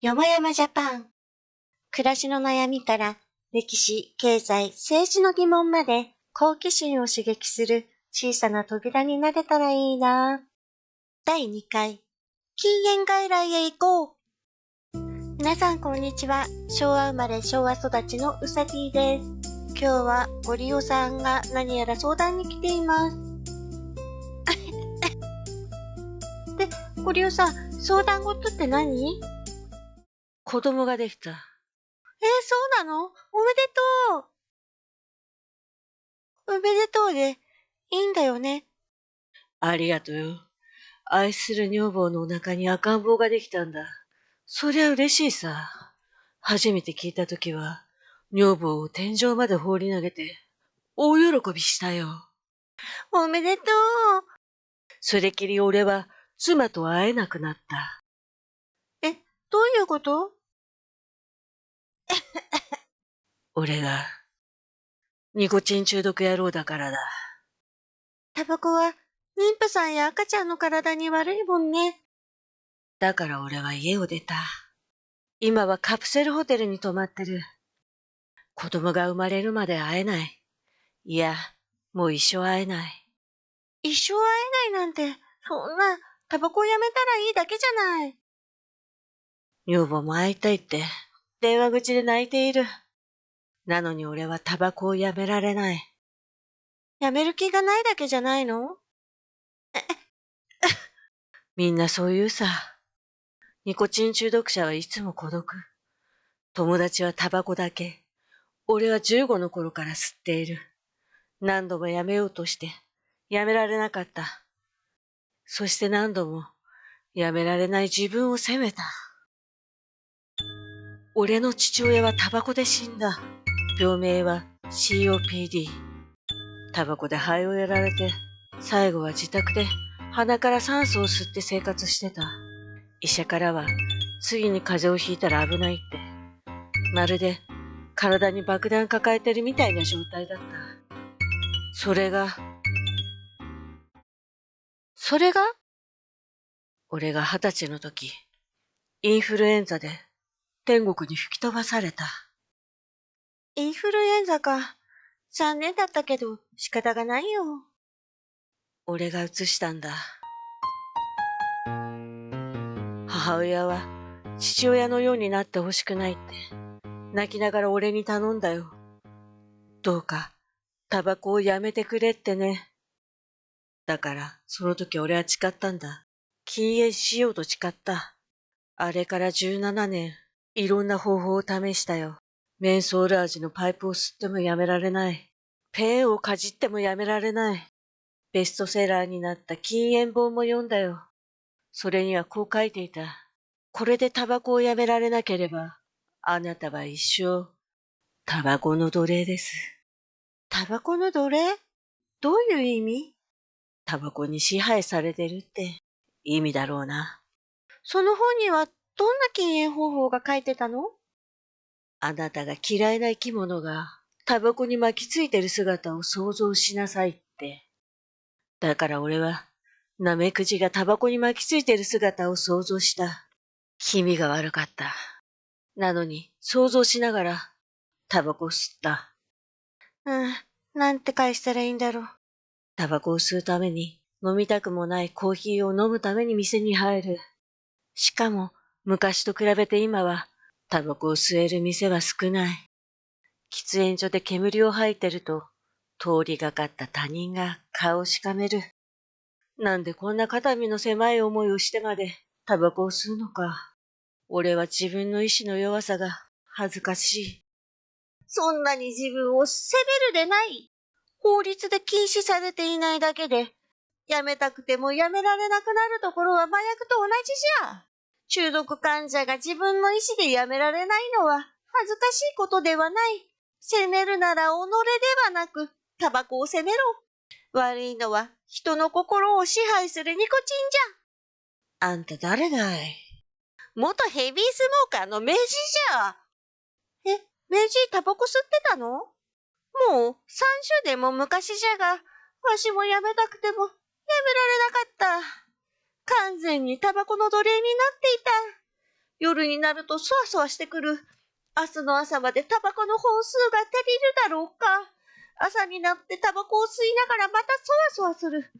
よもやまジャパン。暮らしの悩みから歴史、経済、政治の疑問まで好奇心を刺激する小さな扉になれたらいいな。第2回、禁煙外来へ行こう。皆さんこんにちは。昭和生まれ昭和育ちのうさぎです。今日はご利用さんが何やら相談に来ています。で、ご利用さん、相談事って何？子供ができた。そうなの？おめでとう。おめでとうで、いいんだよね。ありがとよ。愛する女房のお腹に赤ん坊ができたんだ。そりゃ嬉しいさ。初めて聞いたときは、女房を天井まで放り投げて、大喜びしたよ。おめでとう。それきり俺は妻と会えなくなった。どういうこと？俺が、ニコチン中毒野郎だからだ。タバコは妊婦さんや赤ちゃんの体に悪いもんね。だから俺は家を出た。今はカプセルホテルに泊まってる。子供が生まれるまで会えない。いや、もう一生会えない。一生会えないなんて、そんな、タバコをやめたらいいだけじゃない。女房も会いたいって、電話口で泣いている。なのに俺はタバコをやめられない。やめる気がないだけじゃないの？みんなそう言うさ。ニコチン中毒者はいつも孤独。友達はタバコだけ。俺は15の頃から吸っている。何度もやめようとして、やめられなかった。そして何度も、やめられない自分を責めた。俺の父親はタバコで死んだ。病名は COPD。タバコで肺をやられて、最後は自宅で鼻から酸素を吸って生活してた。医者からは次に風邪をひいたら危ないって。まるで体に爆弾抱えてるみたいな状態だった。それが俺が20歳の時、インフルエンザで天国に吹き飛ばされた。インフルエンザか。残念だったけど、仕方がないよ。俺が移したんだ。母親は父親のようになってほしくないって泣きながら俺に頼んだよ。どうかタバコをやめてくれってね。だからその時俺は誓ったんだ。禁煙しようと誓った。あれから17年、いろんな方法を試したよ。メンソール味のパイプを吸ってもやめられない。ペンをかじってもやめられない。ベストセラーになった禁煙本も読んだよ。それにはこう書いていた。これでタバコをやめられなければ、あなたは一生、タバコの奴隷です。タバコの奴隷？どういう意味？タバコに支配されてるって意味だろうな。その本にはどんな禁煙方法が書いてたの？あなたが嫌いな生き物がタバコに巻きついてる姿を想像しなさいって。だから俺は、ナメクジがタバコに巻きついてる姿を想像した。気味が悪かった。なのに、想像しながら、タバコを吸った。なんて返したらいいんだろう。タバコを吸うために、飲みたくもないコーヒーを飲むために店に入る。しかも、昔と比べて今は、タバコを吸える店は少ない。喫煙所で煙を吐いてると、通りがかった他人が顔をしかめる。なんでこんな肩身の狭い思いをしてまでタバコを吸うのか。俺は自分の意志の弱さが恥ずかしい。そんなに自分を責めるでない。法律で禁止されていないだけで、やめたくてもやめられなくなるところは麻薬と同じじゃ。中毒患者が自分の意思でやめられないのは恥ずかしいことではない。責めるなら己ではなく、タバコを責めろ。悪いのは人の心を支配するニコチンじあんた誰だい？ゃ。元ヘビースモーカーの名人じゃ。名人タバコ吸ってたの？もう30年も昔じゃが、わしもやめたくてもやめられなかった。完全にタバコの奴隷になっていた。夜になるとそわそわしてくる。明日の朝までタバコの本数が足りるだろうか。朝になってタバコを吸いながらまたそわそわする。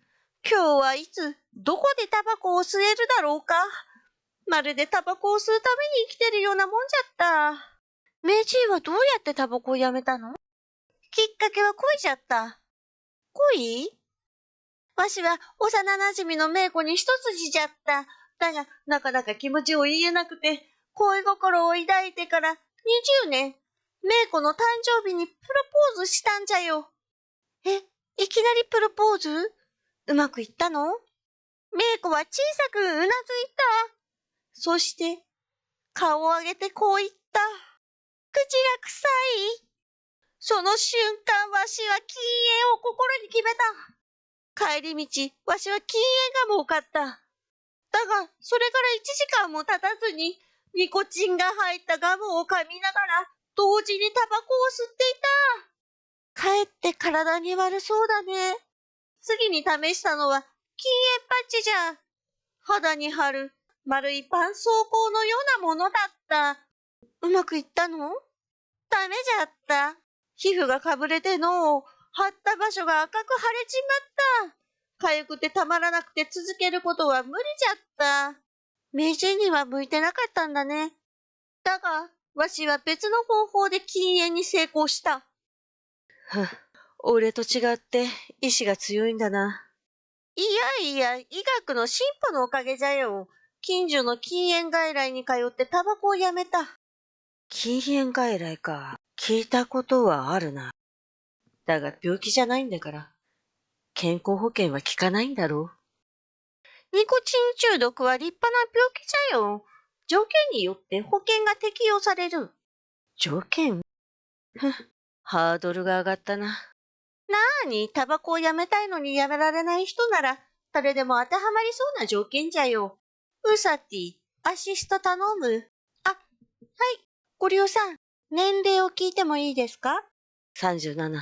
今日はいつ、どこでタバコを吸えるだろうか。まるでタバコを吸うために生きてるようなもんじゃった。メイジーはどうやってタバコをやめたの？きっかけは恋じゃった。恋？わしは幼馴染のメイ子に一筋じゃった。だが、なかなか気持ちを言えなくて、恋心を抱いてから20年、メイ子の誕生日にプロポーズしたんじゃよ。いきなりプロポーズ？うまくいったの？メイ子は小さくうなずいた。そして、顔を上げてこう言った。口が臭い。その瞬間、わしは禁煙を心に決めた。帰り道、わしは禁煙ガムを買った。だが、それから1時間も経たずに、ニコチンが入ったガムを噛みながら、同時にタバコを吸っていた。かえって体に悪そうだね。次に試したのは、禁煙パッチじゃ。肌に貼る、丸い絆創膏のようなものだった。うまくいったの？ダメじゃった。皮膚がかぶれてのう、貼った場所が赤く腫れちまった。かゆくてたまらなくて続けることは無理じゃった。名人には向いてなかったんだね。だが、わしは別の方法で禁煙に成功した。俺と違って意志が強いんだな。いやいや、医学の進歩のおかげじゃよ。近所の禁煙外来に通ってタバコをやめた。禁煙外来か。聞いたことはあるな。だが病気じゃないんだから、健康保険は効かないんだろう。ニコチン中毒は立派な病気じゃよ。条件によって保険が適用される。条件？ハードルが上がったな。なーに、タバコをやめたいのにやめられない人なら、誰でも当てはまりそうな条件じゃよ。ウサティ、アシスト頼む。はい、ごりょうさん、年齢を聞いてもいいですか？37。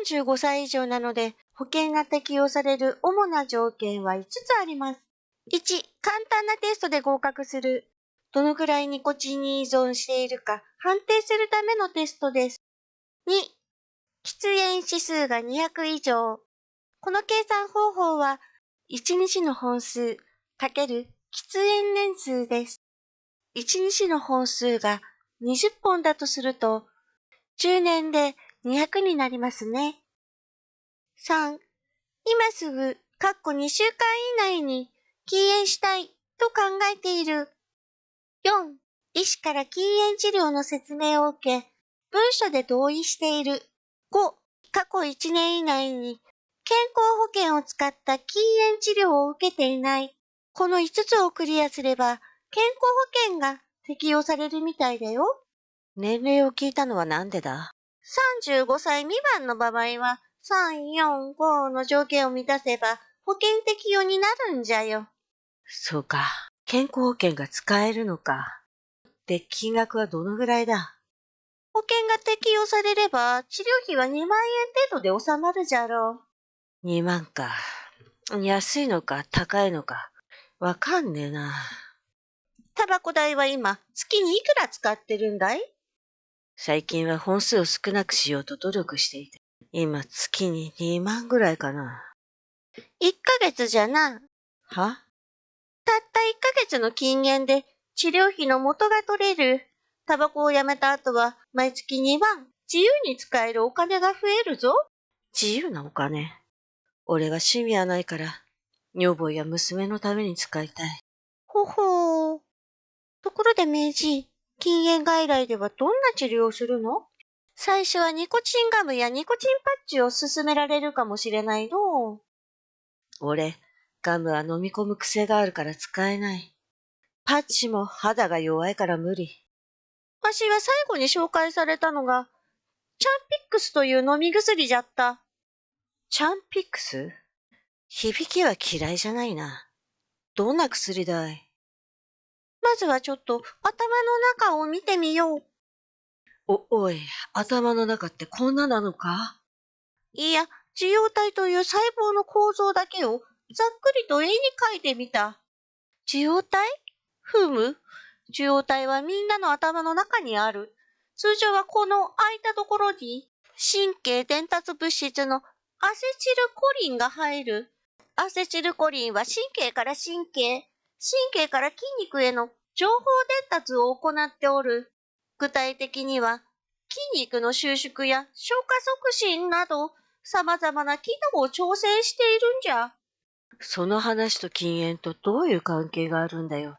35歳以上なので、保険が適用される主な条件は5つあります。1、簡単なテストで合格する。どのくらいニコチンに依存しているか判定するためのテストです。2、喫煙指数が200以上。この計算方法は、1日の本数×喫煙年数です。1日の本数が20本だとすると、10年で200になりますね。3、今すぐ、2週間以内に禁煙したいと考えている。4、医師から禁煙治療の説明を受け、文書で同意している。5、過去1年以内に健康保険を使った禁煙治療を受けていない。この5つをクリアすれば、健康保険が適用されるみたいだよ。年齢を聞いたのはなんでだ？ 35歳未満の場合は、3、4、5の条件を満たせば保険適用になるんじゃよ。そうか。健康保険が使えるのか。で、金額はどのぐらいだ？保険が適用されれば、治療費は2万円程度で収まるじゃろう。2万か。安いのか高いのか。わかんねえな。タバコ代は今、月にいくら使ってるんだい？最近は本数を少なくしようと努力していて。今月に2万ぐらいかな。1ヶ月じゃな。は？たった1ヶ月の禁煙で治療費の元が取れる。タバコをやめた後は毎月2万、自由に使えるお金が増えるぞ。自由なお金？俺は趣味はないから、女房や娘のために使いたい。ほほー。ところで明治、禁煙外来ではどんな治療をするの？最初はニコチンガムやニコチンパッチを勧められるかもしれないの。俺、ガムは飲み込む癖があるから使えない。パッチも肌が弱いから無理。わしは最後に紹介されたのが、チャンピックスという飲み薬じゃった。チャンピックス？響きは嫌いじゃないな。どんな薬だい？まずはちょっと頭の中を見てみよう。おい、頭の中ってこんななのか？いや、受容体という細胞の構造だけをざっくりと絵に描いてみた。受容体？ふむ。受容体はみんなの頭の中にある。通常はこの空いたところに神経伝達物質のアセチルコリンが入る。アセチルコリンは神経から神経から筋肉への情報伝達を行っておる。具体的には筋肉の収縮や消化促進など様々な機能を調整しているんじゃ。その話と禁煙とどういう関係があるんだよ。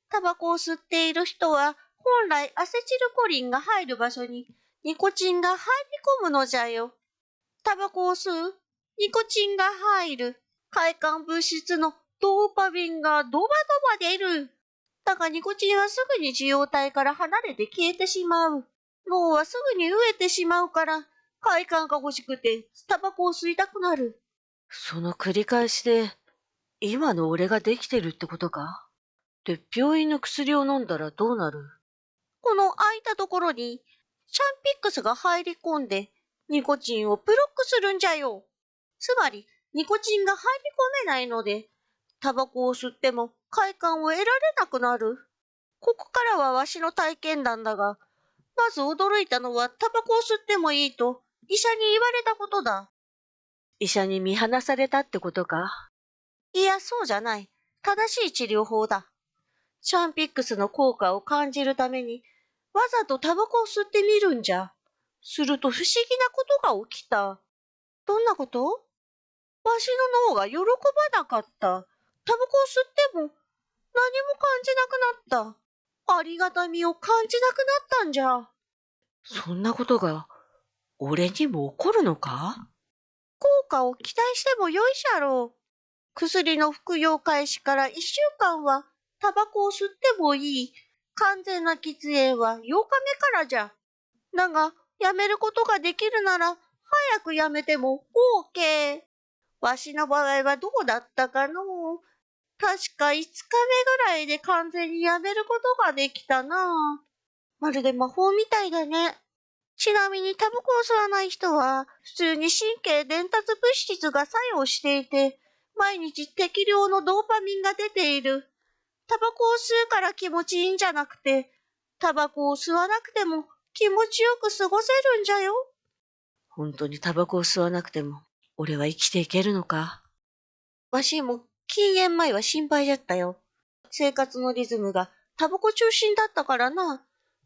タバコを吸っている人は本来アセチルコリンが入る場所にニコチンが入り込むのじゃよ。タバコを吸う、ニコチンが入る、快感物質のドーパミンがドバドバ出る。だがニコチンはすぐに受容体から離れて消えてしまう。脳はすぐに飢えてしまうから、快感が欲しくてタバコを吸いたくなる。その繰り返しで、今の俺ができてるってことか？で、病院の薬を飲んだらどうなる？この空いたところにチャンピックスが入り込んでニコチンをブロックするんじゃよ。つまりニコチンが入り込めないので、タバコを吸っても快感を得られなくなる。ここからはわしの体験談だが、まず驚いたのはタバコを吸ってもいいと医者に言われたことだ。医者に見放されたってことか？いや、そうじゃない。正しい治療法だ。チャンピックスの効果を感じるために、わざとタバコを吸ってみるんじゃ。すると不思議なことが起きた。どんなこと？わしの脳が喜ばなかった。タバコを吸っても何も感じなくなった。ありがたみを感じなくなったんじゃ。そんなことが俺にも起こるのか？効果を期待してもよいじゃろう。薬の服用開始から1週間はタバコを吸ってもいい。完全な喫煙は8日目からじゃ。だが、やめることができるなら、早くやめても OK。わしの場合はどうだったかのう。確か5日目ぐらいで完全にやめることができたな。まるで魔法みたいだね。ちなみにタバコを吸わない人は、普通に神経伝達物質が作用していて、毎日適量のドーパミンが出ている。タバコを吸うから気持ちいいんじゃなくて、タバコを吸わなくても気持ちよく過ごせるんじゃよ。本当にタバコを吸わなくても、俺は生きていけるのか？わしも禁煙前は心配だったよ。生活のリズムがタバコ中心だったからな。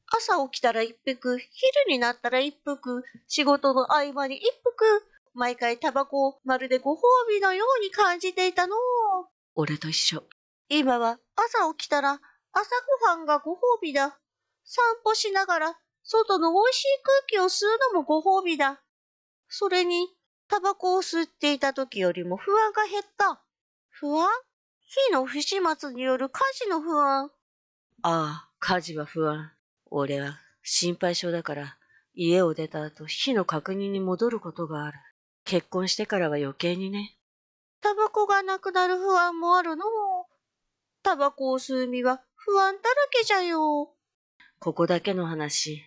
朝起きたら一服、昼になったら一服、仕事の合間に一服、毎回タバコをまるでご褒美のように感じていたの。俺と一緒。今は朝起きたら朝ごはんがご褒美だ。散歩しながら外の美味しい空気を吸うのもご褒美だ。それに、タバコを吸っていた時よりも不安が減った。不安？火の不始末による火事の不安。ああ、家事は不安。俺は心配性だから、家を出た後、火の確認に戻ることがある。結婚してからは余計にね。タバコがなくなる不安もあるの。タバコを吸う身は不安だらけじゃよ。ここだけの話。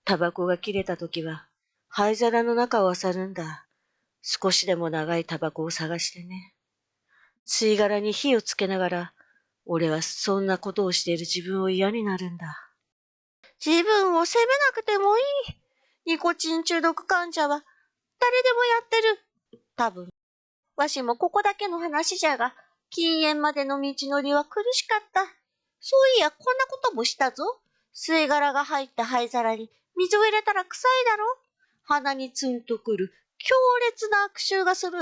タバコが切れた時は、灰皿の中を漁るんだ。少しでも長いタバコを探してね。吸い殻に火をつけながら、俺はそんなことをしている自分を嫌になるんだ。自分を責めなくてもいい。ニコチン中毒患者は誰でもやってる。多分。わしもここだけの話じゃが、禁煙までの道のりは苦しかった。そういや、こんなこともしたぞ。吸い殻が入った灰皿に水を入れたら臭いだろ。鼻にツンとくる強烈な悪臭がする。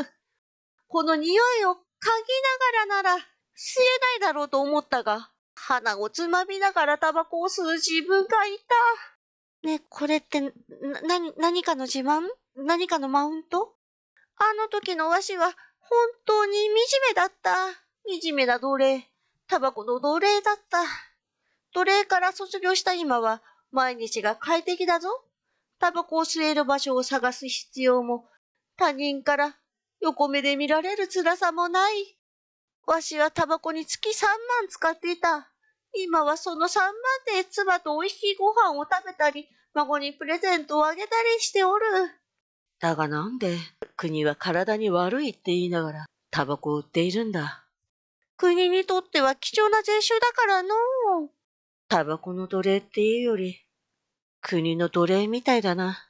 この匂いを嗅ぎながらなら吸えないだろうと思ったが、鼻をつまみながらタバコを吸う自分がいた。ね、これって何かの自慢？何かのマウント？あの時のわしは本当に惨めだった。惨めな奴隷。タバコの奴隷だった。奴隷から卒業した今は毎日が快適だぞ。タバコを吸える場所を探す必要も、他人から横目で見られる辛さもない。わしはタバコに月3万使っていた。今はその3万で妻と美味しいご飯を食べたり、孫にプレゼントをあげたりしておる。だがなんで国は体に悪いって言いながらタバコを売っているんだ。国にとっては貴重な税収だからのう。タバコの奴隷っていうより、国の奴隷みたいだな。